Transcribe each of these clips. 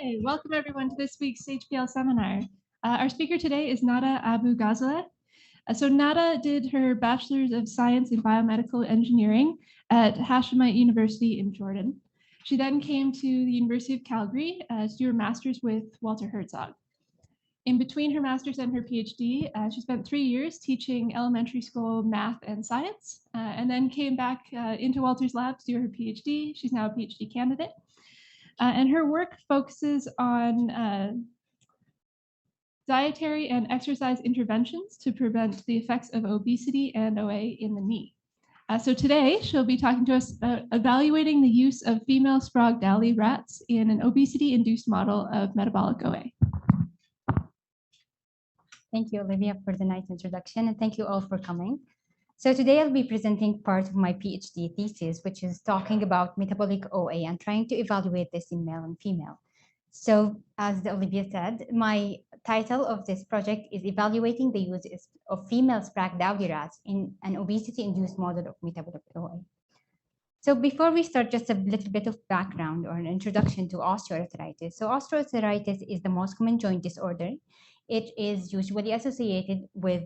Hey, welcome everyone to this week's HPL seminar. Our speaker today is Nada Abu Ghazaleh. So Nada did her Bachelor's of Science in Biomedical Engineering at Hashemite University in Jordan. She then came to the University of Calgary to do her master's with Walter Herzog. In between her master's and her PhD, she spent 3 years teaching elementary school math and science, and then came back into Walter's lab to do her PhD. She's now a PhD candidate. And her work focuses on dietary and exercise interventions to prevent the effects of obesity and OA in the knee. So today she'll be talking to us about evaluating the use of female Sprague-Dowley rats in an obesity-induced model of metabolic OA. Thank you, Olivia, for the nice introduction, and thank you all for coming. So today I'll be presenting part of my PhD thesis, which is talking about metabolic OA and trying to evaluate this in male and female. So as Olivia said, my title of this project is evaluating the use of female Sprague-Dowley rats in an obesity-induced model of metabolic OA. So before we start, just a little bit of background or an introduction to osteoarthritis. So osteoarthritis is the most common joint disorder. It is usually associated with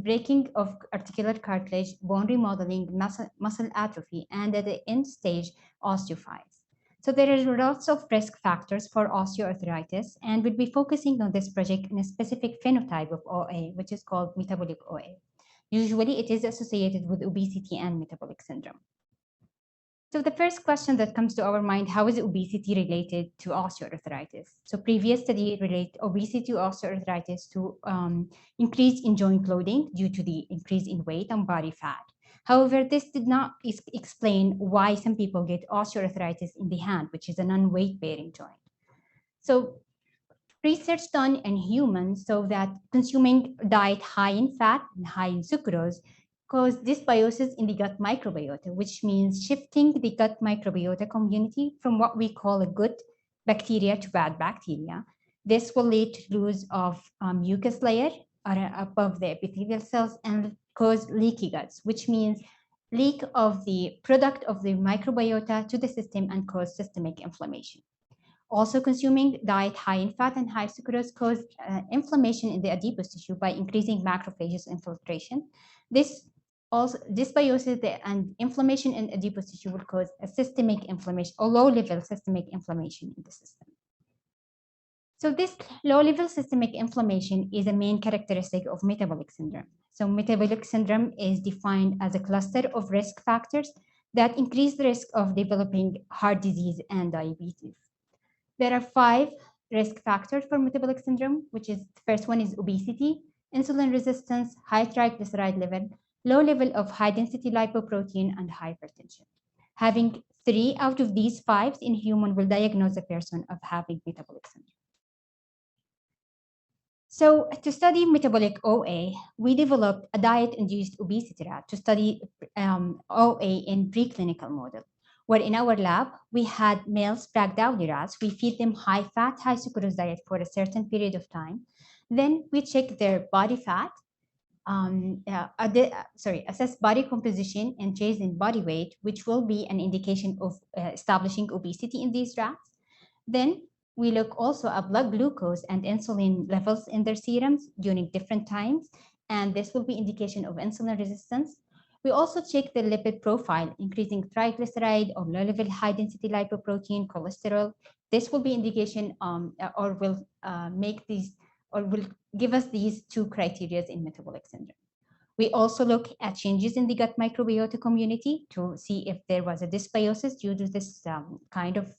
breaking of articular cartilage, bone remodeling, muscle atrophy, and at the end stage, osteophytes. So there are lots of risk factors for osteoarthritis, and we'll be focusing on this project in a specific phenotype of OA, which is called metabolic OA. Usually, it is associated with obesity and metabolic syndrome. So the first question that comes to our mind, how is obesity related to osteoarthritis? So previous study relate obesity to osteoarthritis to increase in joint loading due to the increase in weight and body fat. However, this did not explain why some people get osteoarthritis in the hand, which is a non-weight bearing joint. So research done in humans so that consuming diet high in fat and high in sucrose cause dysbiosis in the gut microbiota, which means shifting the gut microbiota community from what we call a good bacteria to bad bacteria. This will lead to loss of mucus layer above the epithelial cells and cause leaky guts, which means leak of the product of the microbiota to the system and cause systemic inflammation. Also, consuming diet high in fat and high sucrose cause inflammation in the adipose tissue by increasing macrophages infiltration. This also dysbiosis and inflammation in adipose tissue will cause a systemic inflammation or low-level systemic inflammation in the system. So this low-level systemic inflammation is a main characteristic of metabolic syndrome. So metabolic syndrome is defined as a cluster of risk factors that increase the risk of developing heart disease and diabetes. There are 5 risk factors for metabolic syndrome, which is the first one is obesity, insulin resistance, high triglyceride level, low level of high-density lipoprotein, and hypertension. Having 3 out of these 5 in human will diagnose a person of having metabolic syndrome. So to study metabolic OA, we developed a diet-induced obesity rat to study OA in preclinical model, where in our lab, we had male Sprague-Dowley rats. We feed them high-fat, high-sucrose diet for a certain period of time. Then we check their body fat, assess body composition and change in body weight, which will be an indication of establishing obesity in these rats. Then we look also at blood glucose and insulin levels in their serums during different times, and this will be indication of insulin resistance. We also check the lipid profile, increasing triglyceride or low-level high-density lipoprotein, cholesterol. This will be indication or will give us these 2 criteria in metabolic syndrome. We also look at changes in the gut microbiota community to see if there was a dysbiosis due to this kind of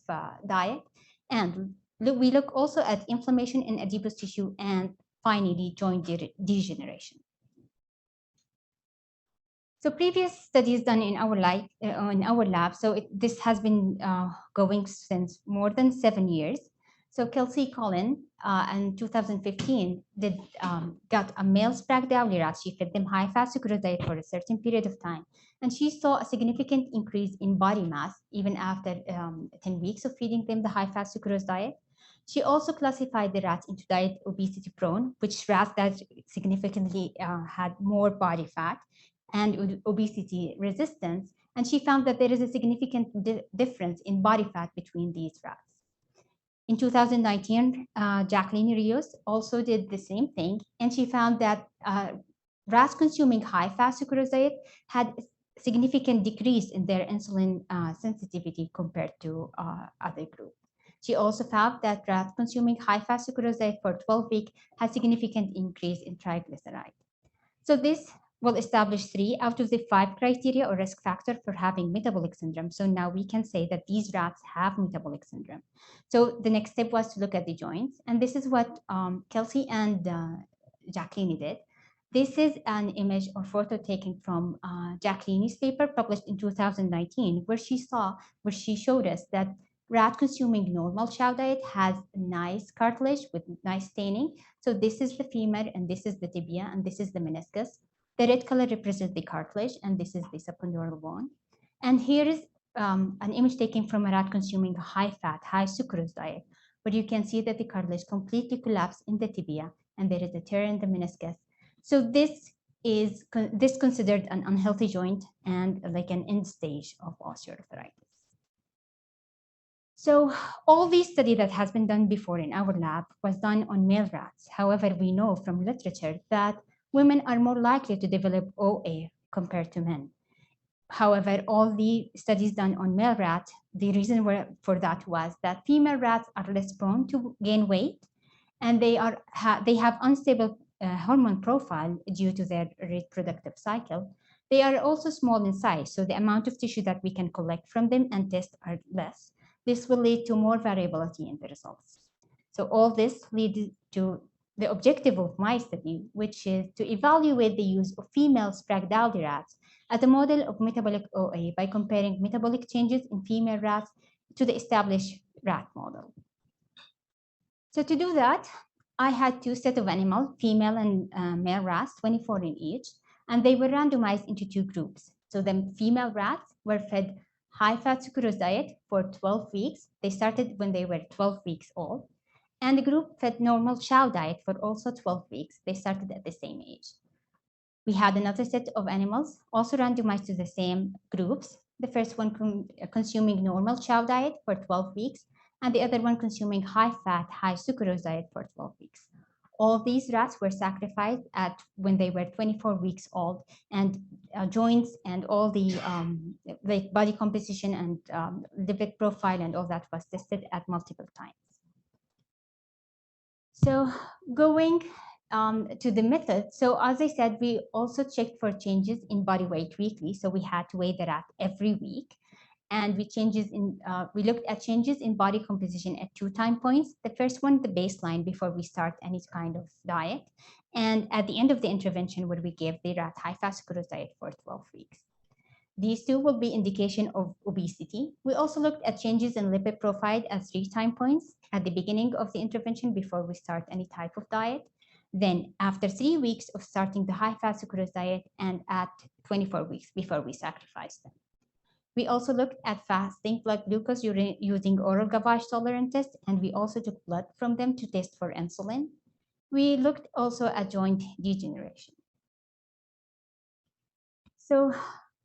diet. And we look also at inflammation in adipose tissue and finally joint degeneration. So previous studies done in our lab, so this has been going since more than 7 years. So Kelsey Collin in 2015 got a male Sprague-Dowley rat. She fed them high-fat sucrose diet for a certain period of time, and she saw a significant increase in body mass even after 10 weeks of feeding them the high-fat sucrose diet. She also classified the rats into diet obesity prone, which rats that significantly had more body fat, and obesity resistance, and she found that there is a significant difference in body fat between these rats. In 2019, Jacqueline Rios also did the same thing, and she found that rats consuming high-fat sucrose diet had a significant decrease in their insulin sensitivity compared to other groups. She also found that rats consuming high-fat sucrose diet for 12 weeks had significant increase in triglyceride. So this will establish 3 out of the 5 criteria or risk factor for having metabolic syndrome. So now we can say that these rats have metabolic syndrome. So the next step was to look at the joints. And this is what Kelsey and Jacqueline did. This is an image or photo taken from Jacqueline's paper published in 2019, where she showed us that rat consuming normal chow diet has nice cartilage with nice staining. So this is the femur, and this is the tibia, and this is the meniscus. The red color represents the cartilage, and this is the subcondylar bone. And here is an image taken from a rat consuming a high-fat, high sucrose diet, where you can see that the cartilage completely collapsed in the tibia, and there is a tear in the meniscus. So this is considered an unhealthy joint and like an end stage of osteoarthritis. So all these study that has been done before in our lab was done on male rats. However, we know from literature that women are more likely to develop OA compared to men. However, all the studies done on male rats, the reason for that was that female rats are less prone to gain weight, and they have unstable hormone profile due to their reproductive cycle. They are also small in size, so the amount of tissue that we can collect from them and test are less. This will lead to more variability in the results. So all this leads to the objective of my study, which is to evaluate the use of female Sprague-Dawley rats as a model of metabolic OA by comparing metabolic changes in female rats to the established rat model. So to do that, I had 2 sets of animals, female and male rats, 24 in each, and they were randomized into 2 groups. So the female rats were fed high-fat sucrose diet for 12 weeks. They started when they were 12 weeks old. And the group fed normal chow diet for also 12 weeks. They started at the same age. We had another set of animals also randomized to the same groups. The first one consuming normal chow diet for 12 weeks, and the other one consuming high-fat, high sucrose diet for 12 weeks. All these rats were sacrificed when they were 24 weeks old, and joints and all the like body composition and lipid profile and all that was tested at multiple times. So going to the method, so as I said, we also checked for changes in body weight weekly. So we had to weigh the rat every week. And we looked at changes in body composition at 2 time points. The first one, the baseline before we start any kind of diet. And at the end of the intervention, where we gave the rat high-fat sucrose diet for 12 weeks. These 2 will be indication of obesity. We also looked at changes in lipid profile at 3 time points at the beginning of the intervention before we start any type of diet. Then after 3 weeks of starting the high-fat sucrose diet, and at 24 weeks before we sacrifice them. We also looked at fasting blood glucose using oral gavage tolerance test, and we also took blood from them to test for insulin. We looked also at joint degeneration. So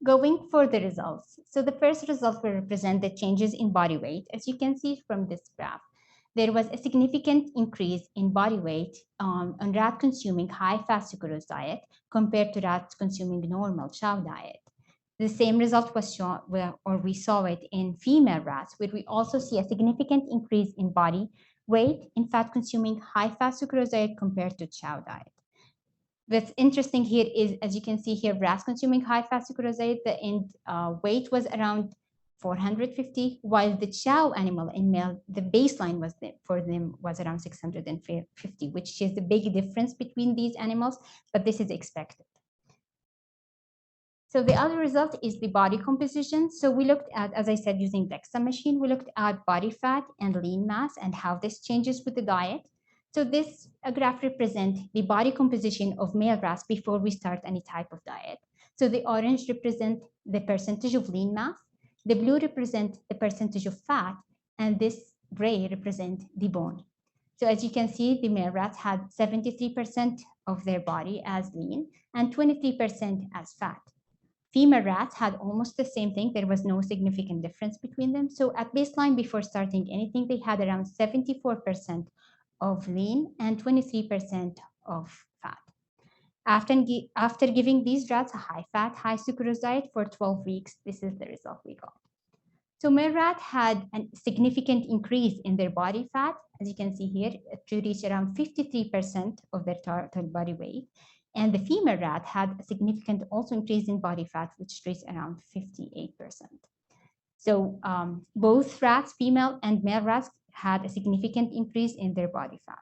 going for the results. So the first result will represent the changes in body weight. As you can see from this graph, there was a significant increase in body weight on rat consuming high-fat sucrose diet compared to rats consuming normal chow diet. The same result was shown, or we saw it in female rats, where we also see a significant increase in body weight in fat consuming high-fat sucrose diet compared to chow diet. What's interesting here is, as you can see here, rats consuming high-fat sucrose diet, the end weight was around 450, while the chow animal in male, the baseline for them was around 650, which is the big difference between these animals, but this is expected. So the other result is the body composition. So we looked at, as I said, using DEXA machine, we looked at body fat and lean mass and how this changes with the diet. So this graph represents the body composition of male rats before we start any type of diet. So the orange represents the percentage of lean mass, the blue represents the percentage of fat, and this gray represents the bone. So as you can see, the male rats had 73% of their body as lean and 23% as fat. Female rats had almost the same thing. There was no significant difference between them. So at baseline, before starting anything, they had around 74% of lean and 23% of fat. After giving these rats a high-fat, high-sucrose diet for 12 weeks, this is the result we got. So male rat had a significant increase in their body fat, as you can see here, to reach around 53% of their total body weight. And the female rat had a significant also increase in body fat, which reached around 58%. So both rats, female and male rats, had a significant increase in their body fat.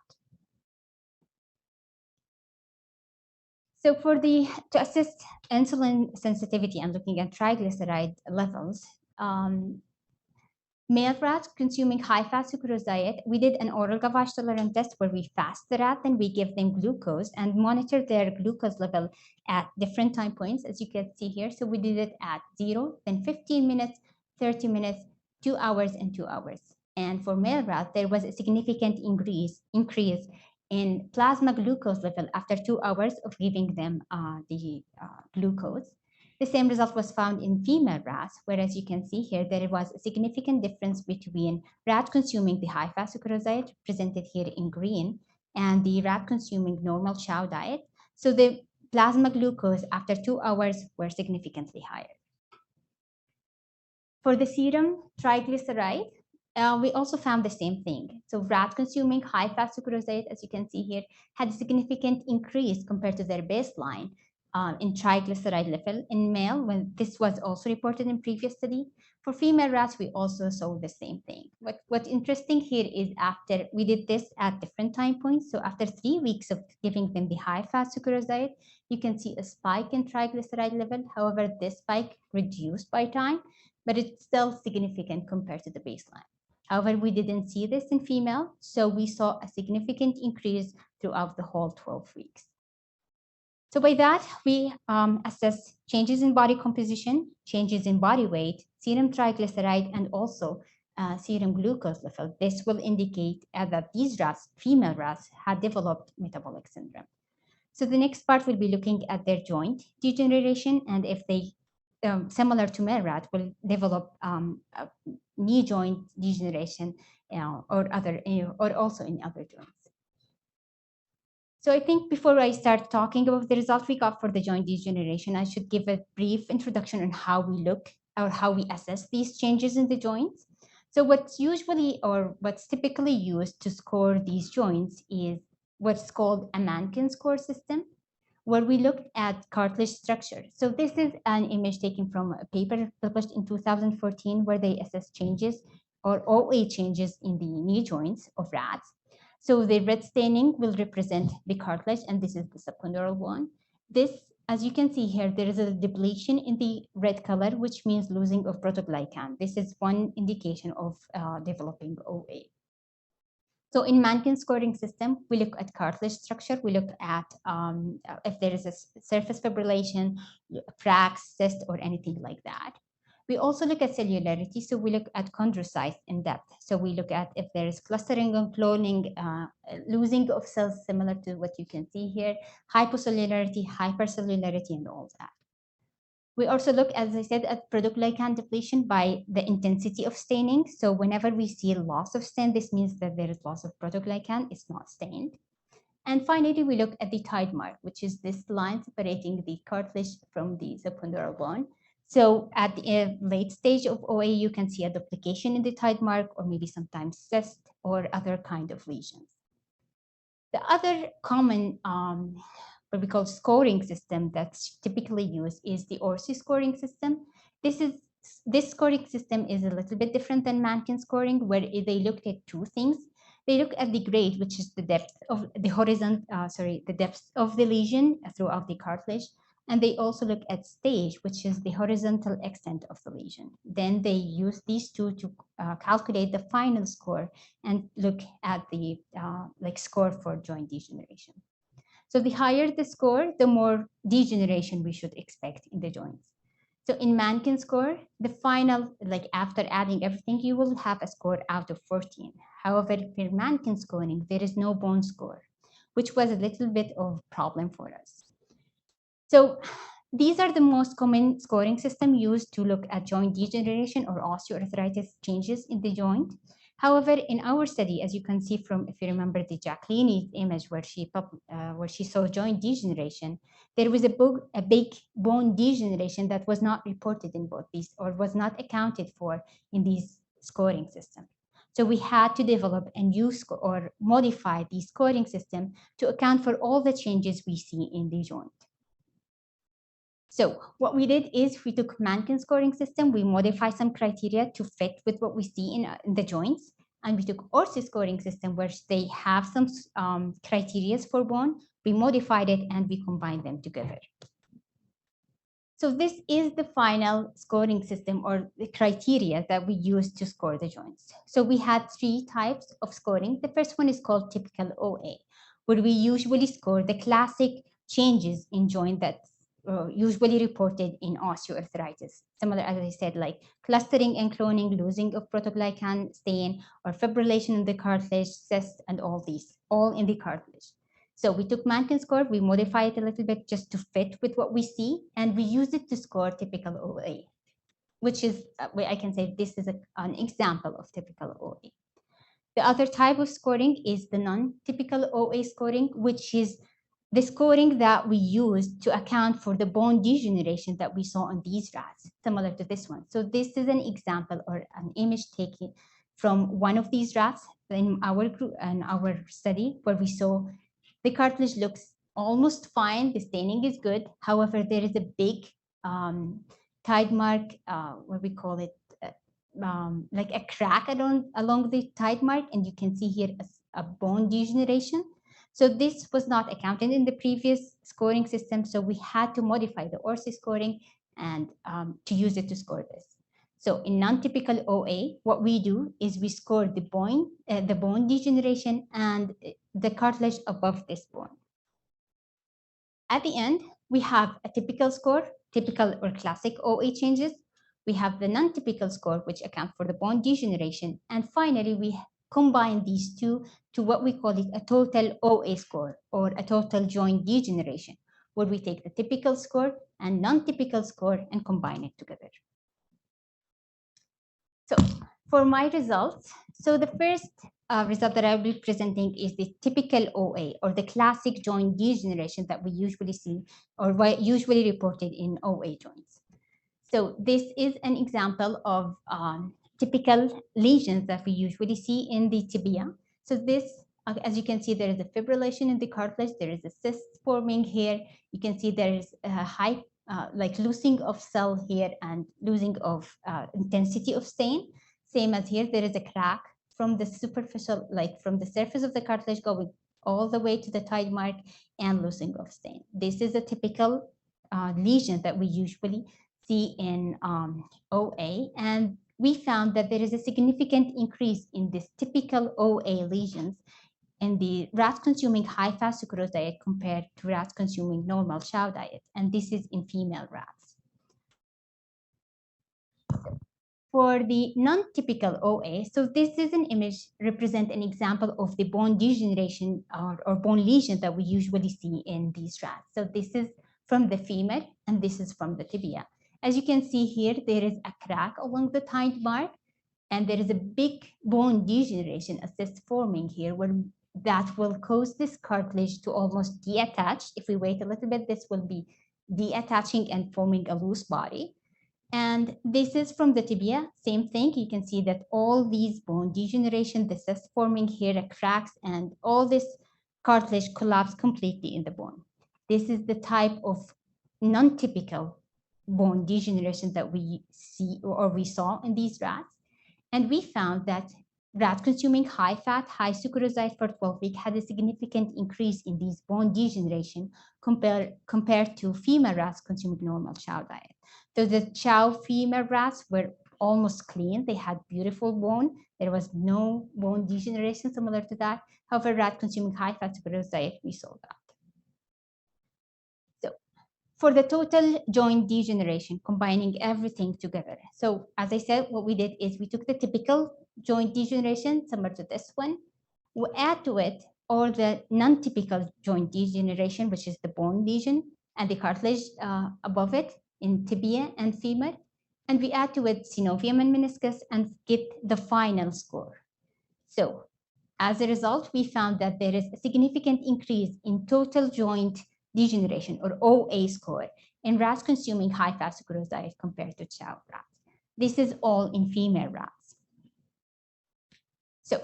So to assess insulin sensitivity and looking at triglyceride levels, male rats consuming high-fat sucrose diet, we did an oral gavage tolerance test where we fast the rat and we give them glucose and monitor their glucose level at different time points, as you can see here. So we did it at 0, then 15 minutes, 30 minutes, 2 hours, and 2 hours. And for male rat, there was a significant increase in plasma glucose level after 2 hours of giving them the glucose. The same result was found in female rats, whereas you can see here there was a significant difference between rat consuming the high-fat sucrose diet, presented here in green, and the rat consuming normal chow diet. So the plasma glucose after 2 hours were significantly higher. For the serum triglyceride, we also found the same thing. So rat consuming high-fat sucrose diet, as you can see here, had a significant increase compared to their baseline in triglyceride level in male, when this was also reported in previous study. For female rats, we also saw the same thing. What's interesting here is after we did this at different time points, so after 3 weeks of giving them the high-fat sucrose diet, you can see a spike in triglyceride level. However, this spike reduced by time, but it's still significant compared to the baseline. However, we didn't see this in female, so we saw a significant increase throughout the whole 12 weeks. So by that, we assess changes in body composition, changes in body weight, serum triglyceride, and also serum glucose level. This will indicate that these rats, female rats, had developed metabolic syndrome. So the next part will be looking at their joint degeneration, and if they, similar to male rat, will develop knee joint degeneration or also in other joints. So I think before I start talking about the result we got for the joint degeneration, I should give a brief introduction on how we look or how we assess these changes in the joints. So what's typically used to score these joints is what's called a Mankin score system, where we looked at cartilage structure. So this is an image taken from a paper published in 2014, where they assess changes or OA changes in the knee joints of rats. So the red staining will represent the cartilage, and this is the subcondylar one. This, as you can see here, there is a depletion in the red color, which means losing of protoglycan. This is one indication of developing OA. So in Mankin scoring system, we look at cartilage structure. We look at if there is a surface fibrillation, cracks, cyst, or anything like that. We also look at cellularity. So we look at chondrocytes in depth. So we look at if there is clustering and cloning, losing of cells similar to what you can see here, hypocellularity, hypercellularity, and all that. We also look, as I said, at protoglycan depletion by the intensity of staining. So whenever we see loss of stain, this means that there is loss of protoglycan. It's not stained. And finally, we look at the tide mark, which is this line separating the cartilage from the subcondylar bone. So at the late stage of OA, you can see a duplication in the tide mark, or maybe sometimes cyst or other kind of lesions. The other common what we call scoring system that's typically used is the Orsi scoring system. This scoring system is a little bit different than Mankin scoring, where they looked at two things. They look at the grade, which is the depth of the depth of the lesion throughout the cartilage. And they also look at stage, which is the horizontal extent of the lesion. Then they use these two to calculate the final score and look at the score for joint degeneration. So the higher the score, the more degeneration we should expect in the joints. So in Mankin score, the final, after adding everything, you will have a score out of 14. However, for Mankin scoring, there is no bone score, which was a little bit of a problem for us. So These are the most common scoring system used to look at joint degeneration or osteoarthritis changes in the joint. However, in our study, as you can see from, if you remember the Jacqueline image where she saw joint degeneration, there was a big bone degeneration that was not reported in both these or was not accounted for in these scoring systems. So we had to develop a new or modify the scoring system to account for all the changes we see in the joint. So what we did is we took Mankin scoring system, we modified some criteria to fit with what we see in the joints, and we took Orsi scoring system where they have some criteria for bone, we modified it and we combined them together. So this is the final scoring system or the criteria that we use to score the joints. So we had 3 types of scoring. The first one is called typical OA, where we usually score the classic changes in joint that's usually reported in osteoarthritis. Similar, as I said, like clustering and cloning, losing of protoglycan stain, or fibrillation in the cartilage, cysts, and all these, all in the cartilage. So we took Mankin score, we modified it a little bit just to fit with what we see, and we used it to score typical OA, which is, I can say this is an example of typical OA. The other type of scoring is the non-typical OA scoring, which is the scoring that we use to account for the bone degeneration that we saw on these rats, similar to this one. So this is an example or an image taken from one of these rats in our group and our study, where we saw the cartilage looks almost fine. The staining is good. However, there is a big tide mark, what we call it, like a crack along the tide mark, and you can see here a bone degeneration. So this was not accounted in the previous scoring system, so we had to modify the Orsi scoring and to use it to score this. So in non-typical OA, what we do is we score the bone degeneration and the cartilage above this bone. At the end, we have a typical score, typical or classic OA changes. We have the non-typical score, which account for the bone degeneration. And finally, we combine these two to what we call it a total OA score or a total joint degeneration, where we take the typical score and non-typical score and combine it together. So for my results, so the first result that I'll be presenting is the typical OA or the classic joint degeneration that we usually see or usually reported in OA joints. So this is an example of typical lesions that we usually see in the tibia. So this, as you can see, there is a fibrillation in the cartilage. There is a cyst forming here. You can see there is a high, like losing of cell here and losing of intensity of stain. Same as here, there is a crack from the superficial, like from the surface of the cartilage going all the way to the tide mark and losing of stain. This is a typical lesion that we usually see in OA, and we found that there is a significant increase in this typical OA lesions in the rats consuming high-fat sucrose diet compared to rats consuming normal chow diet, and this is in female rats. For the non-typical OA, so this is an image represent an example of the bone degeneration or bone lesion that we usually see in these rats. So this is from the femur and this is from the tibia. As you can see here, there is a crack along the tide mark, and there is a big bone degeneration, a cyst forming here, where that will cause this cartilage to almost detach. If we wait a little bit, this will be detaching and forming a loose body. And this is from the tibia, same thing. You can see that all these bone degeneration, the cyst forming here, cracks, and all this cartilage collapse completely in the bone. This is the type of non-typical bone degeneration that we see or we saw in these rats. And we found that rats consuming high-fat, high sucrose diet for 12 weeks had a significant increase in these bone degeneration compared to female rats consuming normal chow diet. So the chow female rats were almost clean. They had beautiful bone. There was no bone degeneration similar to that. However, rat consuming high-fat sucrose diet, we saw that. So for the total joint degeneration, combining everything together. So as I said, what we did is we took the typical joint degeneration, similar to this one. We add to it all the non-typical joint degeneration, which is the bone lesion, and the cartilage above it in tibia and femur. And we add to it synovium and meniscus and get the final score. So as a result, we found that there is a significant increase in total joint degeneration, or OA score, in rats consuming high-fat sucrose diet compared to chow rats. This is all in female rats. So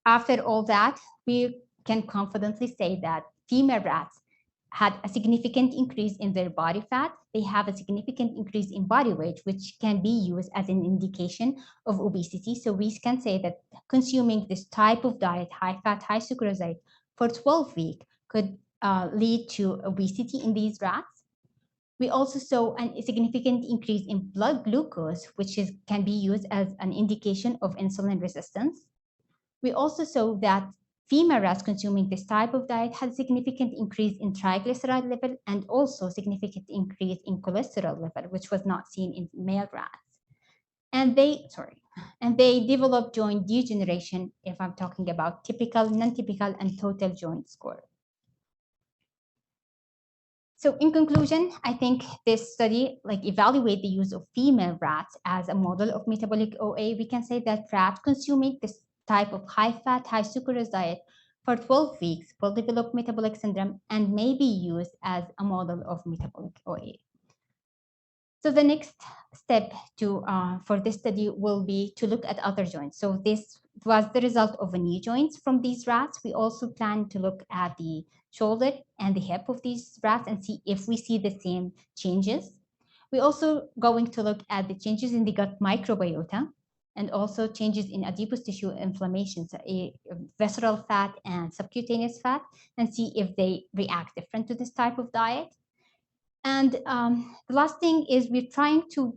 after all that, we can confidently say that female rats had a significant increase in their body fat. They have a significant increase in body weight, which can be used as an indication of obesity. So we can say that consuming this type of diet, high fat, high sucrose diet, for 12 weeks could lead to obesity in these rats. We also saw a significant increase in blood glucose, which can be used as an indication of insulin resistance. We also saw that female rats consuming this type of diet had a significant increase in triglyceride level and also significant increase in cholesterol level, which was not seen in male rats. And they developed joint degeneration if I'm talking about typical, non-typical, and total joint score. So in conclusion, I think this study evaluate the use of female rats as a model of metabolic OA. We can say that rats consuming this type of high-fat, high sucrose diet for 12 weeks will develop metabolic syndrome and may be used as a model of metabolic OA. So the next step for this study will be to look at other joints. So this was the result of knee joints from these rats. We also plan to look at the shoulder and the hip of these rats and see if we see the same changes. We're also going to look at the changes in the gut microbiota and also changes in adipose tissue inflammation, so visceral fat and subcutaneous fat, and see if they react different to this type of diet. And the last thing is we're trying to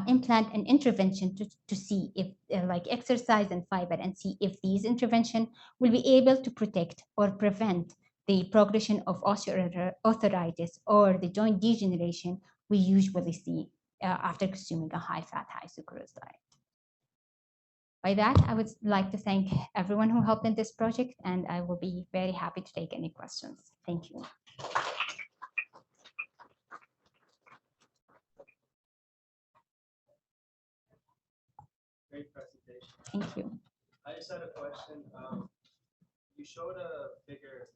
implant an intervention to see if like exercise and fiber, and see if these intervention will be able to protect or prevent the progression of osteoarthritis or the joint degeneration we usually see after consuming a high-fat, high-sucrose diet. By that, I would like to thank everyone who helped in this project, and I will be very happy to take any questions. Thank you. Great presentation. Thank you. I just had a question. You showed a figure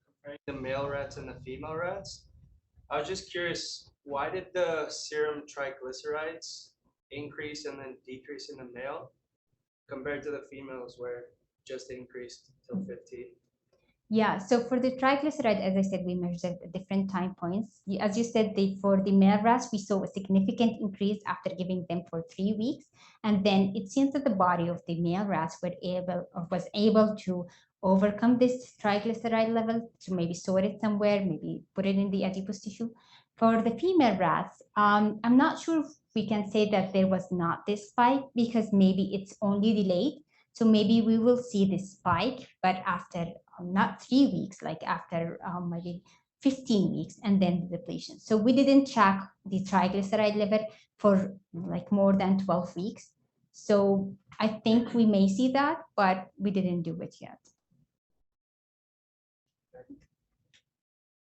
comparing the male rats and the female rats. I was just curious, why did the serum triglycerides increase and then decrease in the male compared to the females where it just increased till 15? Yeah, so for the triglyceride, as I said, we measured at different time points. As you said, for the male rats, we saw a significant increase after giving them for 3 weeks. And then it seems that the body of the male rats was able to overcome this triglyceride level, to maybe store it somewhere, maybe put it in the adipose tissue. For the female rats, I'm not sure if we can say that there was not this spike, because maybe it's only delayed. So maybe we will see this spike, but after not 3 weeks, like after maybe 15 weeks, and then the depletion. So we didn't track the triglyceride level for like more than 12 weeks. So I think we may see that, but we didn't do it yet.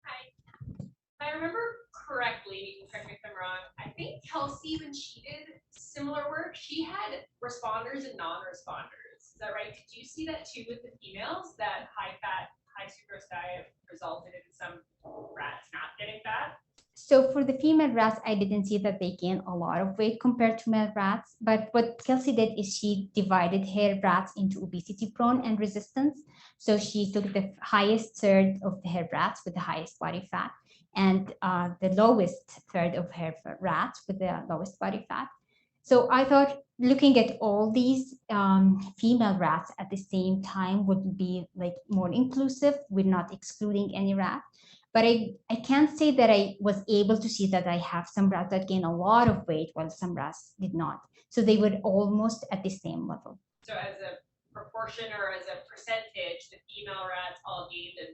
Hi. If I remember correctly, you can correct me if I'm wrong, I think Kelsey, when she did similar work, she had responders and non-responders. Is that right? Did you see that too with the females, that high-fat, high-sucrose diet resulted in some rats not getting fat? So for the female rats, I didn't see that they gained a lot of weight compared to male rats. But what Kelsey did is she divided her rats into obesity prone and resistance. So she took the highest third of her rats with the highest body fat, and the lowest third of her rats with the lowest body fat. So I thought looking at all these female rats at the same time would be like more inclusive. We're not excluding any rat. But I can't say that I was able to see that I have some rats that gain a lot of weight while some rats did not. So they were almost at the same level. So as a proportion or as a percentage, the female rats all gained a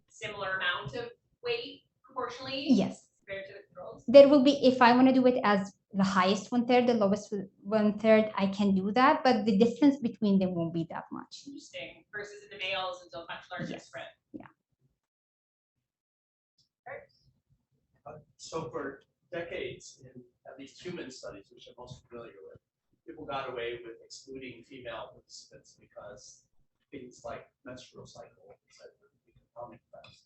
similar amount of weight proportionally? Yes. Compared to the controls? There will be, if I want to do it as the highest 1/3, the lowest 1/3, I can do that, but the difference between them won't be that much. Interesting. Versus in the males, it's a much larger Yes. spread. Yeah. So for decades, in at least human studies, which I'm most familiar with, people got away with excluding female participants because things like menstrual cycle said would be confounding effects.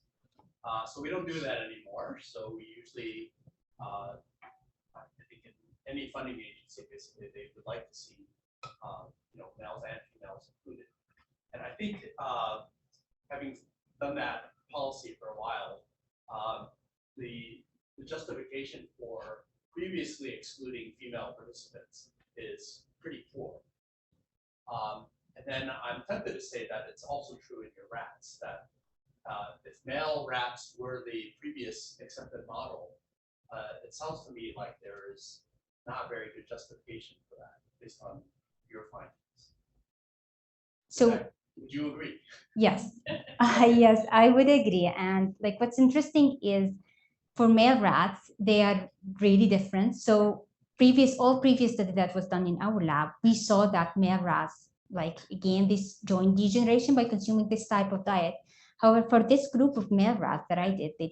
So we don't do that anymore. So we usually, I think in any funding agency, basically, they would like to see, males and females included. And I think having done that policy for a while, the justification for previously excluding female participants is pretty poor. And then I'm tempted to say that it's also true in your rats, that if male rats were the previous accepted model, it sounds to me like there is not a very good justification for that based on your findings. So would you agree? yes, yes, I would agree. And like what's interesting is for male rats, they are really different. So all previous study that was done in our lab, we saw that male rats like again this joint degeneration by consuming this type of diet. However, for this group of male rats that I did, they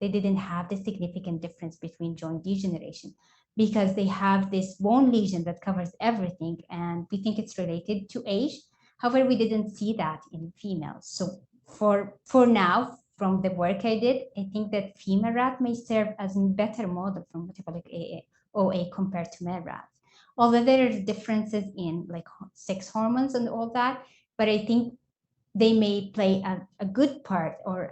didn't have the significant difference between joint degeneration because they have this bone lesion that covers everything, and we think it's related to age. However, we didn't see that in females. So for now, from the work I did, I think that female rat may serve as a better model for metabolic OA compared to male rats. Although there are differences in like sex hormones and all that, but I think they may play a good part, or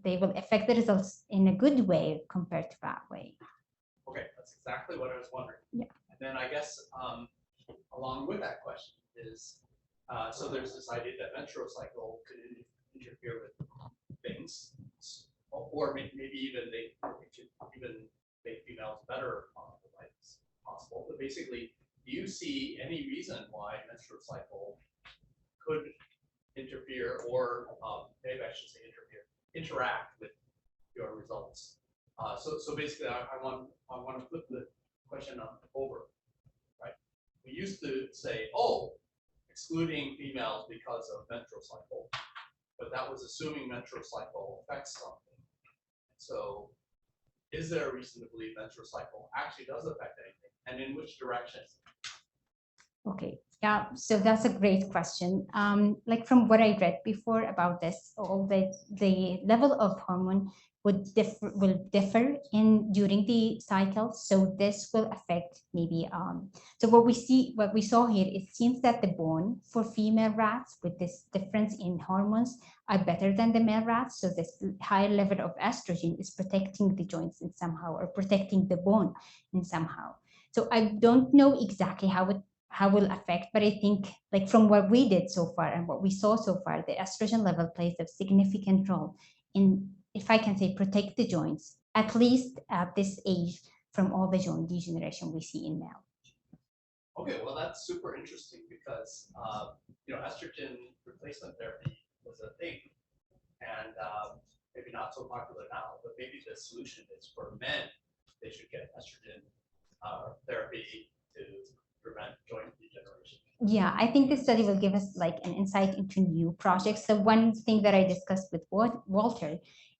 they will affect the results in a good way compared to that way. Okay, that's exactly what I was wondering. Yeah. And then I guess along with that question is, so there's this idea that menstrual cycle could interfere with things, or maybe even it could even make females better like possible. But basically, do you see any reason why menstrual cycle could interfere, or maybe I should say interact with your results? So basically, I want to flip the question over, right? We used to say, oh, excluding females because of menstrual cycle, but that was assuming menstrual cycle affects something. So is there a reason to believe menstrual cycle actually does affect anything, and in which direction? Okay, yeah, so that's a great question. Like from what I read before about this, all the level of hormone will differ during the cycle. So this will affect maybe. So what we saw here, it seems that the bone for female rats with this difference in hormones are better than the male rats. So this higher level of estrogen is protecting the joints in somehow, or protecting the bone in somehow. So I don't know exactly how will affect, but I think like from what we did so far and what we saw so far, the estrogen level plays a significant role in, if I can say, protect the joints, at least at this age, from all the joint degeneration we see in male. Okay, well that's super interesting because estrogen replacement therapy was a thing, and maybe not so popular now, but maybe the solution is for men, they should get estrogen therapy to prevent joint degeneration. Yeah, I think this study will give us like an insight into new projects. So one thing that I discussed with Walter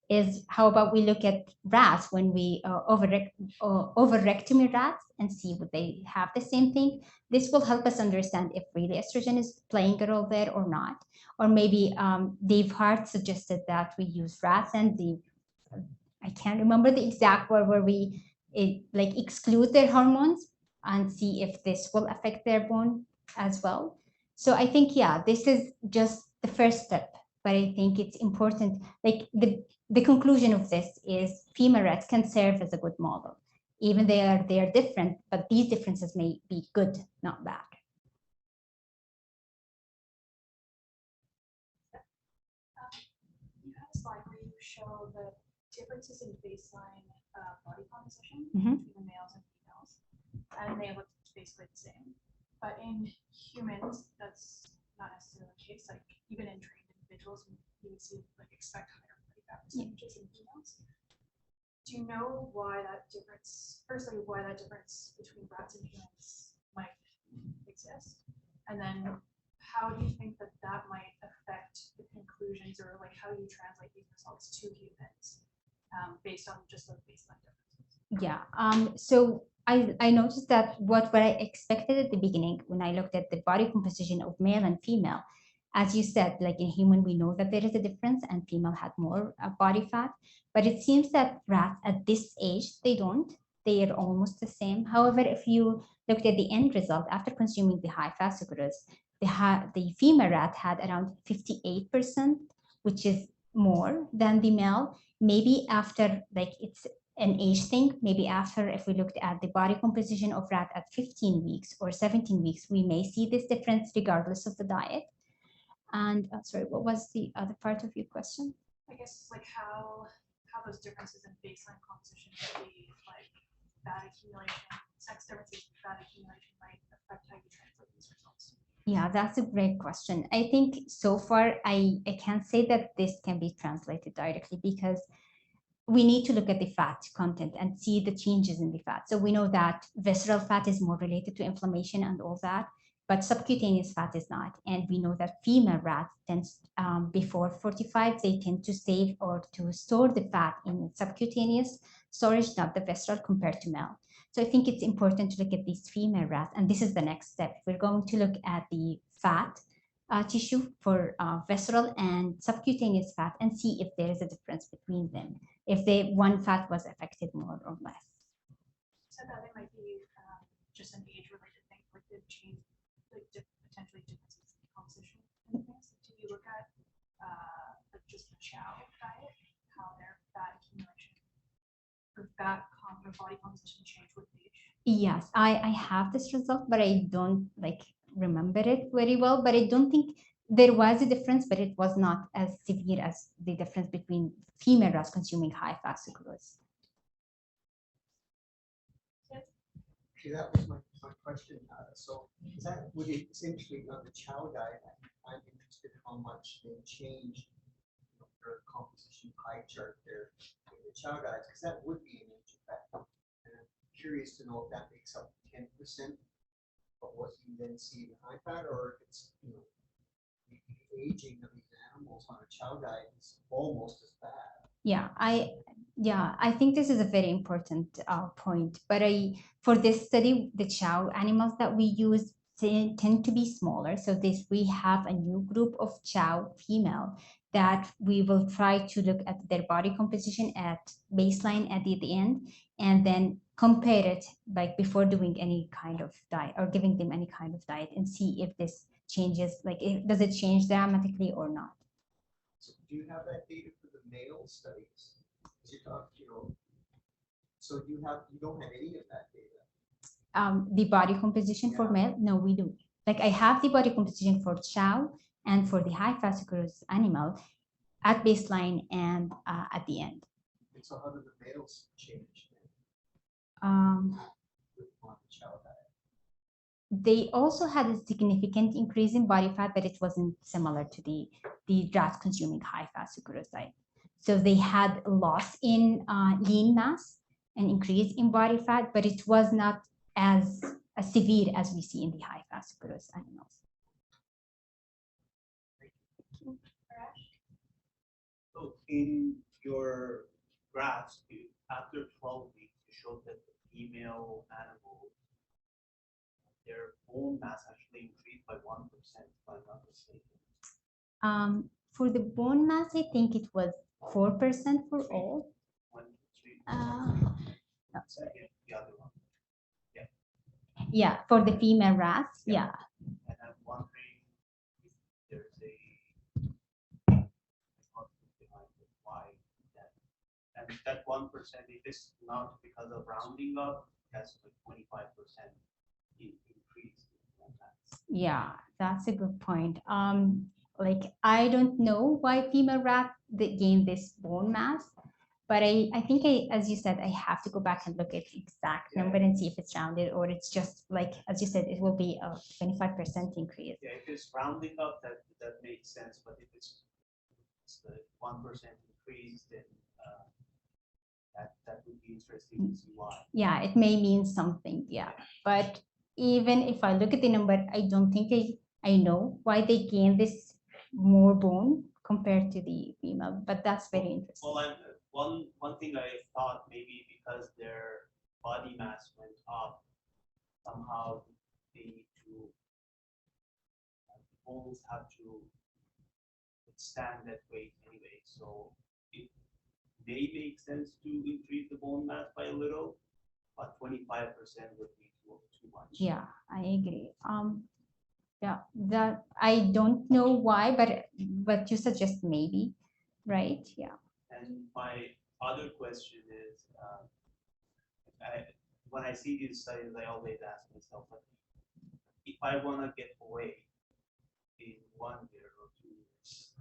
is how about we look at rats when we overrectomy rats and see would they have the same thing. This will help us understand if really estrogen is playing a role there or not. Or maybe Dave Hart suggested that we use rats and I can't remember the exact word, where we like exclude their hormones and see if this will affect their bone as well. So I think, yeah, this is just the first step, but I think it's important. Like the conclusion of this is female rats can serve as a good model. Even they are different, but these differences may be good, not bad. You had a slide where you show the differences in baseline body composition Mhm. between the males and females, and they look basically the same. But in humans, that's not necessarily the case. Like even in trained individuals, you would see expect higher body fat percentages in females. Do you know why that difference? Firstly, why that difference between rats and humans might exist, and then how do you think that might affect the conclusions, or like how you translate these results to humans based on just those baseline differences? Yeah. So I noticed that what I expected at the beginning when I looked at the body composition of male and female, as you said, like in human, we know that there is a difference and female had more body fat, but it seems that rats at this age, they don't. They are almost the same. However, if you looked at the end result after consuming the high fat sucrose, the female rat had around 58%, which is more than the male. Maybe after like it's an age thing, maybe after if we looked at the body composition of rat at 15 weeks or 17 weeks, we may see this difference regardless of the diet. And sorry, what was the other part of your question? I guess like how those differences in baseline composition could be like fat accumulation, sex differences in fat accumulation might affect how you translate these results. Yeah, that's a great question. I think so far I can't say that this can be translated directly because we need to look at the fat content and see the changes in the fat. So we know that visceral fat is more related to inflammation and all that, but subcutaneous fat is not. And we know that female rats tends before 45, they tend to save or to store the fat in subcutaneous storage, not the visceral compared to male. So I think it's important to look at these female rats, and this is the next step. We're going to look at the fat tissue for visceral and subcutaneous fat and see if there is a difference between them, if one fat was affected more or less. So that it might be just an age-related thing, like the change, like potentially differences in composition. Do you look at like just the chow diet, how their fat accumulation or body composition change with age? Yes, I have this result, but I don't like remember it very well. But I don't think there was a difference, but it was not as severe as the difference between female rats consuming high fat sucrose. See, that was my question. So is that would it essentially on the chow diet? I'm interested in how much they changed their composition pie chart there in the chow diets, because that would be an age effect. And I'm curious to know if that makes up 10% of what you then see in the high fat, or if it's the aging of these animals on a chow diet is almost as bad. I think this is a very important point. But for this study, the chow animals that we use tend to be smaller. So we have a new group of chow female that we will try to look at their body composition at baseline at the end, and then compare it like before doing any kind of diet or giving them any kind of diet and see if this changes, like does it change dramatically or not. So do you have that data for the male studies? You talk, so you don't have any of that data. The body composition for male? No, we do. Like I have the body composition for chow and for the high fat sucrose animal at baseline and at the end. And so how do the males change Um, with on the chow diet? They also had a significant increase in body fat, but it wasn't similar to the rats consuming high fat sucrose diet. So they had a loss in lean mass, an increase in body fat, but it was not as severe as we see in the high fat sucrose animals. So in your graphs, after 12 weeks, you showed that the female animals, their bone mass actually increased by 1%, if I'm not mistaken. For the bone mass, I think it was 4% for all. 1, 3, No, second, the other one. yeah, for the female rats, yeah. And I'm wondering if there's a hypothesis behind it, why that. And that 1%, if it's not because of rounding up, that's like 25% increase. Yeah, that's a good point. Like I don't know why female rat gain this bone mass, but I think as you said, I have to go back and look at the exact number and see if it's rounded or it's just like, as you said, it will be a 25% increase. Yeah, if it's rounding up, that makes sense. But if it's the 1% increase, then that would be interesting to see why. Yeah, it may mean something. Yeah, but even if I look at the number, I don't think I know why they gain this more bone compared to the female, but that's very interesting. Well, one thing I thought maybe because their body mass went up, somehow they need to, bones have to withstand that weight anyway. So it may make sense to increase the bone mass by a little, but 25% would be too much. Yeah, I agree. Yeah, that I don't know why, but you suggest maybe, right? Yeah. And my other question is, when I see these studies, I always ask myself, like, if I want to get away in 1 year or 2 years,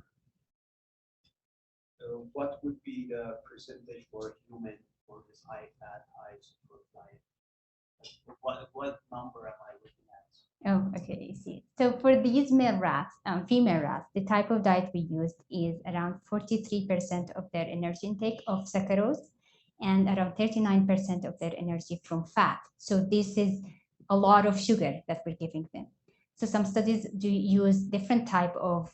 what would be the percentage for human for this high fat, high sugar diet? What number am I looking at? Oh, okay, I see. So for these male rats, female rats, the type of diet we used is around 43% of their energy intake of sucrose and around 39% of their energy from fat. So this is a lot of sugar that we're giving them. So some studies do use different type of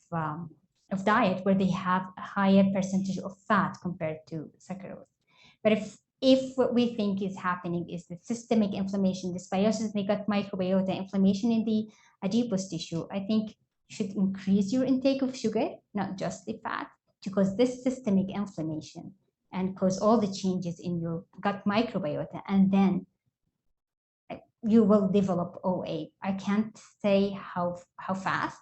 diet where they have a higher percentage of fat compared to sucrose. But if what we think is happening is the systemic inflammation, dysbiosis in the gut microbiota, inflammation in the adipose tissue, I think you should increase your intake of sugar, not just the fat, because this systemic inflammation and cause all the changes in your gut microbiota, and then you will develop OA. I can't say how fast,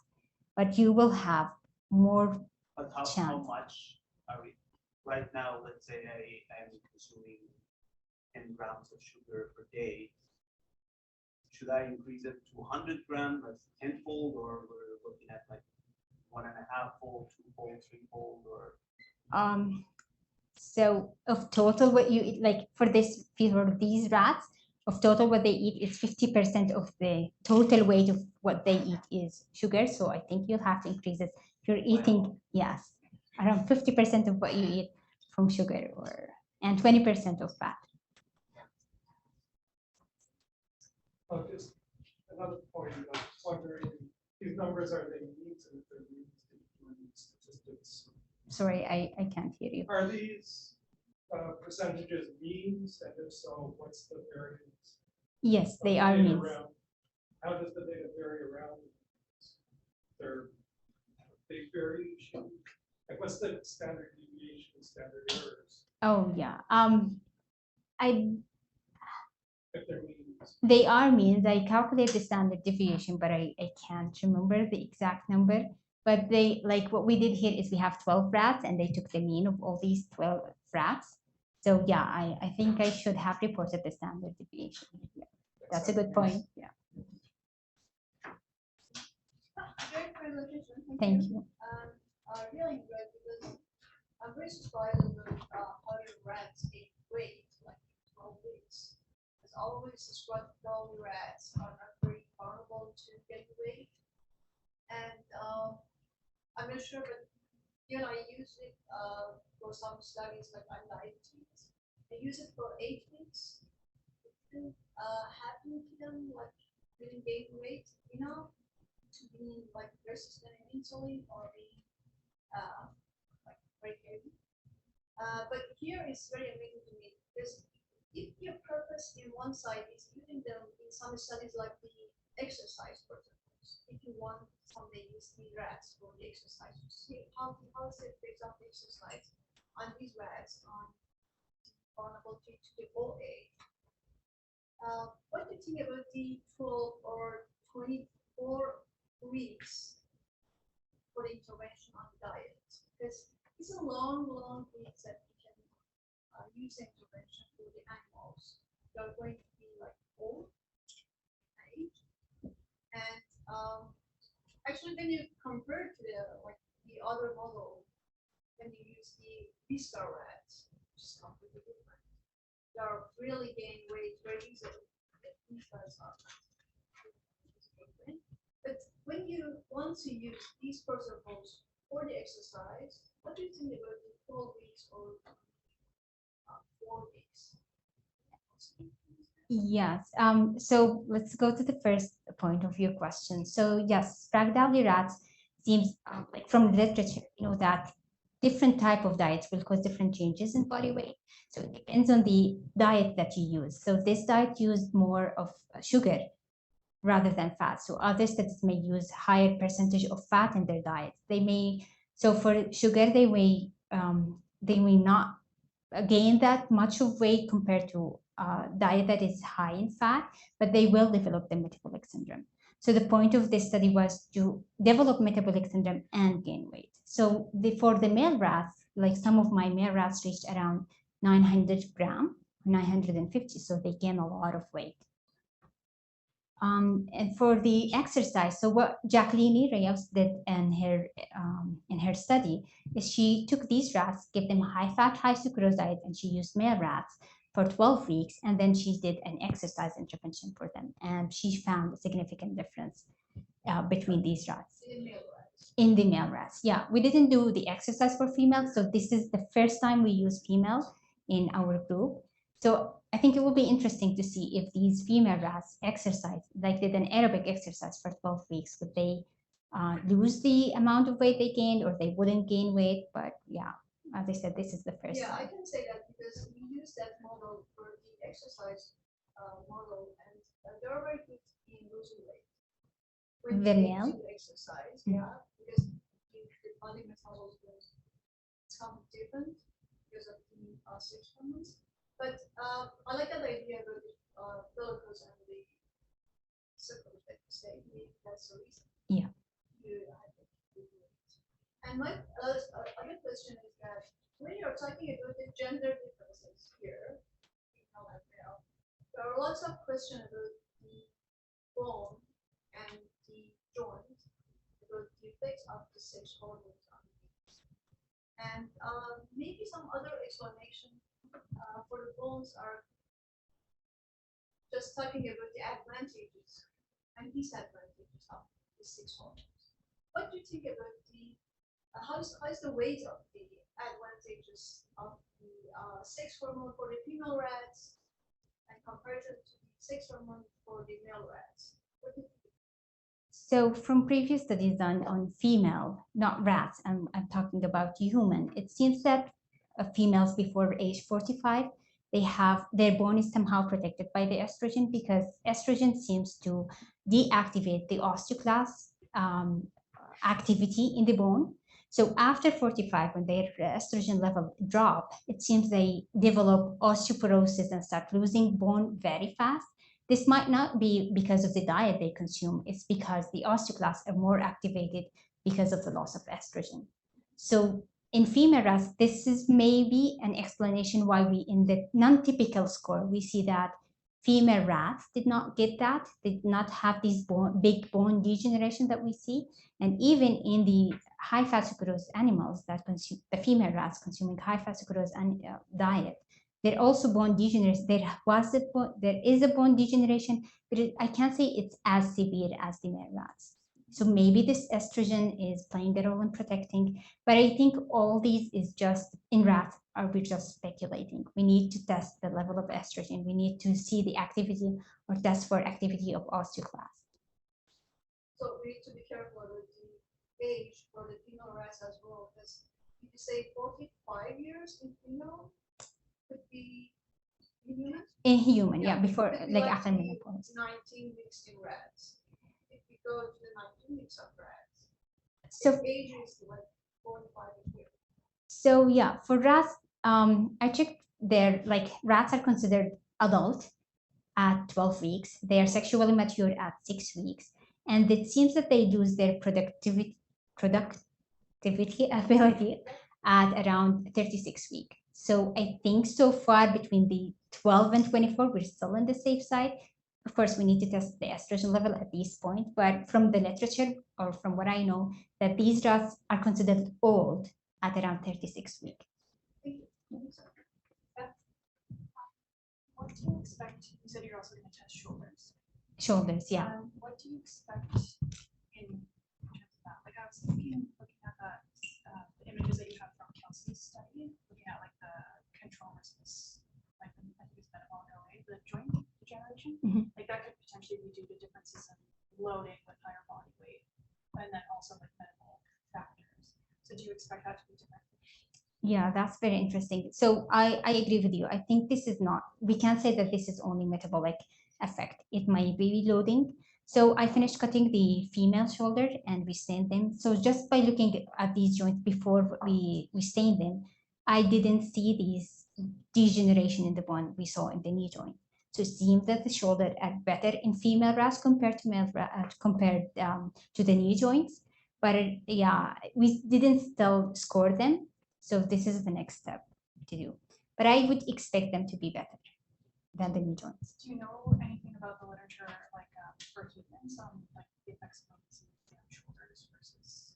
but you will have more But how chance. much are we, right now, let's say I am consuming 10 grams of sugar per day. Should I increase it to 100 grams, that's tenfold, or we're looking at like 1.5-fold, 2-fold, 3-fold, or? So of total what you eat, like for these rats, of total what they eat is 50% of the total weight of what they eat is sugar. So I think you'll have to increase it. If you're eating, yes, around 50% of what you eat from sugar and 20% of fat. Just another point, I'm wondering, these numbers, are they means, and if they're means, statistics? Sorry, I can't hear you. Are these percentages means, and if so, what's the variance? Yes, of they the are data means. around? How does the data vary around? There big variation? Like, what's the standard deviation, standard errors, Oh yeah. if they're means? They are means. I calculate the standard deviation, but I can't remember the exact number. But they, like what we did here is we have 12 rats and they took the mean of all these 12 rats. So yeah, I think I should have reported the standard deviation. Yeah, that's a good point. Yeah. Great presentation. Thank you. Really good, because I'm very surprised with how your rats gain weight like 12 weeks. As always, suspect all rats are not very vulnerable to gain weight. And I'm not sure, but I use it for some studies, like on diabetes. I use it for 8 weeks. It didn't happen to them, like didn't gain weight enough to be like resistant to insulin or being like very heavy. But here it's very amazing to me, because if your purpose in one side is using them in some studies like the exercise protocols, if you want someday use the rats for the exercise, to see how is it, for example, exercise on these rats on vulnerable to the OA. What do you think about the 12 or 24 weeks for the intervention on diet? Because it's a long weeks that we can use intervention for the animals. They're going to be like old age, and actually, when you compare to the other model, when you use the Vista rats, which is completely different, they are really gaining weight very easily. These guys are different. But when you want to use these protocols for the exercise, what do you think about the 12 weeks or 4 weeks? Yes. So let's go to the first point of your question. So yes, Sprague-Dawley rats seems like from the literature, that different type of diets will cause different changes in body weight. So it depends on the diet that you use. So this diet used more of sugar rather than fat. So other studies may use higher percentage of fat in their diet. They may, so for sugar, they may not gain that much of weight compared to diet that is high in fat, but they will develop the metabolic syndrome. So the point of this study was to develop metabolic syndrome and gain weight. So for the male rats, like some of my male rats reached around 900 grams, 950, so they gain a lot of weight. And for the exercise, so what Jacqueline Reyes did in her study is she took these rats, gave them a high-fat, high-sucrose diet, and she used male rats for 12 weeks, and then she did an exercise intervention for them, and she found a significant difference between these rats. In the male rats, yeah. We didn't do the exercise for females, so this is the first time we use female in our group. So I think it will be interesting to see if these female rats exercise, like did an aerobic exercise for 12 weeks, would they lose the amount of weight they gained, or they wouldn't gain weight? But yeah, as I said, this is the first Yeah, I time. can say that because we use that model for the exercise model, and they're very good in losing weight. When The they male? do exercise, yeah, because the body metabolism is somewhat different because of the sex hormones. But I like that idea about the glucose and the sucrose that you say. Maybe that's the reason. Yeah. And my other question is that when you're talking about the gender differences here, there are lots of questions about the bone and the joint, about the effects of the sex hormones on the babies. And maybe some other explanation for the bones are just talking about the advantages and disadvantages of the sex hormones. What do you think about the how's the weight of the advantages of the sex hormone for the female rats and compared to the sex hormone for the male rats? What do you think? So from previous studies done on female, not rats, I'm talking about human, it seems that females before age 45, they have their bone is somehow protected by the estrogen, because estrogen seems to deactivate the osteoclast activity in the bone. So after 45, when their estrogen level drop, it seems they develop osteoporosis and start losing bone very fast. This might not be because of the diet they consume, it's because the osteoclasts are more activated because of the loss of estrogen. So in female rats, this is maybe an explanation why we, in the non-typical score, we see that female rats did not get that, did not have these big bone degeneration that we see. And even in the high-fat sucrose animals that consume, the female rats consuming high-fat sucrose diet, there also bone degeneration. There is a bone degeneration, but I can't say it's as severe as the male rats. So maybe this estrogen is playing the role in protecting, but I think all these is just in rats. Are we just speculating? We need to test the level of estrogen. We need to see the activity or test for activity of osteoclast. So we need to be careful with the age for the female rats as well, because if you say 45 years in female, could be in humans? In human, yeah, Yeah, before, could be like after the menopause. 19 weeks in rats. If we go to the 19 weeks of rats, So its age is like 45 years. So yeah, for rats, I checked their, like, rats are considered adult at 12 weeks. They are sexually mature at 6 weeks. And it seems that they lose their productivity ability at around 36 weeks. So I think so far between the 12 and 24, we're still on the safe side. Of course, we need to test the estrogen level at this point, but from the literature or from what I know, that these rats are considered old at around 36 weeks. What do you expect? You said you're also going to test shoulders. Shoulders, yeah. What do you expect in terms of that? Like I was thinking, looking at that, the images that you have from Kelsey's study, looking at like the control versus like I think it's metabolic OA, the joint degeneration, like that could potentially be due to differences in loading with higher body weight, and then also like metabolic factors. So do you expect that to be different? Yeah, that's very interesting. So I agree with you. I think this is not, we can't say that this is only metabolic effect. It might be loading. So I finished cutting the female shoulder and we stained them. So just by looking at these joints before we stained them, I didn't see these degeneration in the bone we saw in the knee joint. So it seems that the shoulder are better in female rats compared to male compared to the knee joints. But yeah, we didn't still score them. So this is the next step to do. But I would expect them to be better than the knee joints. Do you know anything about the literature, like for humans, on like the effects of obesity on shoulders versus?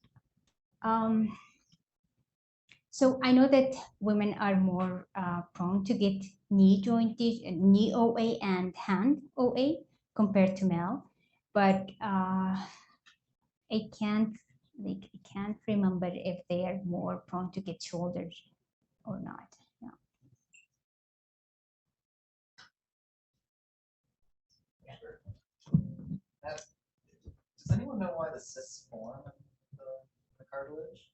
So I know that women are more prone to get knee knee OA and hand OA compared to male, but I can't remember if they are more prone to get shoulders or not. Yeah. Does anyone know why the cysts form in the cartilage?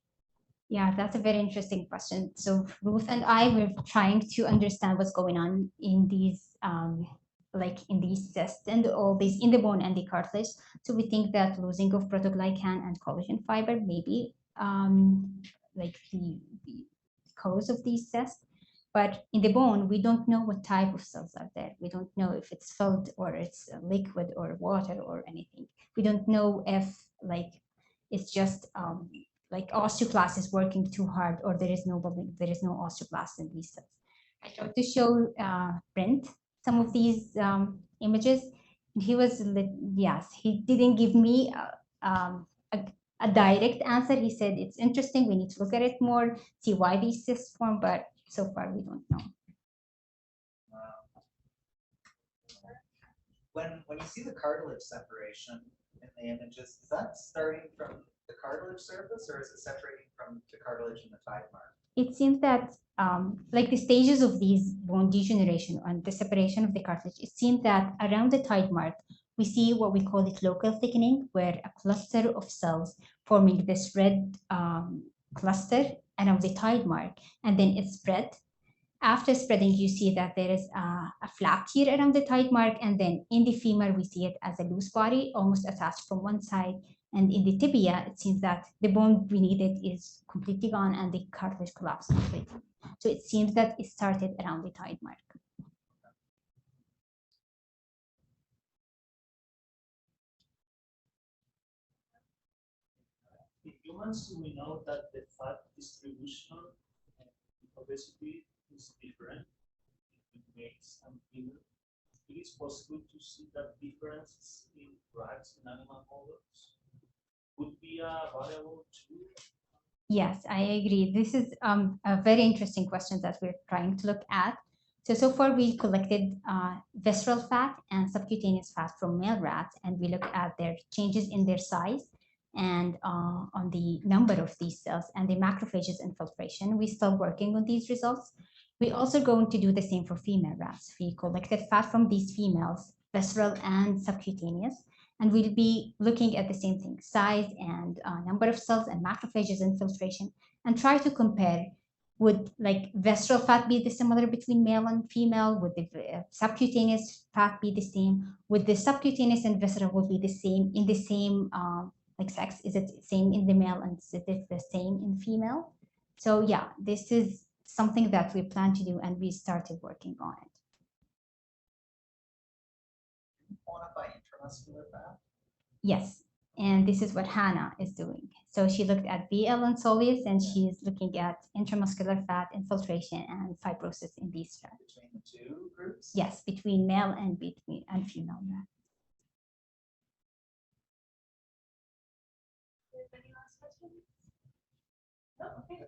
Yeah, that's a very interesting question. So Ruth and I were trying to understand what's going on in these like in these cysts and all these in the bone and the cartilage. So we think that losing of protoglycan and collagen fiber may be like the cause of these cysts. But in the bone, we don't know what type of cells are there. We don't know if it's filled or it's liquid or water or anything. We don't know if like it's just like osteoclast is working too hard or there is no building, there is no osteoblast in these cells. I tried to show Brent some of these images. He was, yes, he didn't give me a direct answer. He said, it's interesting, we need to look at it more, see why these cysts form, but so far we don't know. When you see the cartilage separation in the images, is that starting from the cartilage surface or is it separating from the cartilage in the tide mark? It seems that like the stages of these bone degeneration and the separation of the cartilage, it seems that around the tide mark, we see what we call it local thickening, where a cluster of cells forming this red cluster around the tide mark, and then it spread. After spreading, you see that there is a flap here around the tide mark, and then in the femur, we see it as a loose body, almost attached from one side. And in the tibia, it seems that the bone beneath it is completely gone and the cartilage collapsed completely. So it seems that it started around the tide mark. In humans, we know that the fat distribution in obesity is different between males and females. It is possible to see that differences in rats and animal models would be a variable too. Yes, I agree. This is a very interesting question that we're trying to look at. So far we collected visceral fat and subcutaneous fat from male rats, and we look at their changes in their size and on the number of these cells and the macrophages infiltration. We're still working on these results. We're also going to do the same for female rats. We collected fat from these females, visceral and subcutaneous, and we'll be looking at the same thing, size and number of cells and macrophages infiltration, and try to compare, would like visceral fat be the similar between male and female? Would the subcutaneous fat be the same? Would the subcutaneous and visceral will be the same in the same like sex? Is it same in the male and is it the same in female? So yeah, this is something that we plan to do and we started working on it. Quantify intramuscular fat? Yes, and this is what Hannah is doing. So she looked at VL and soleus, and she's looking at intramuscular fat infiltration and fibrosis in these fat. Between the two groups? Yes, between male and female rat. Any last questions? No, okay.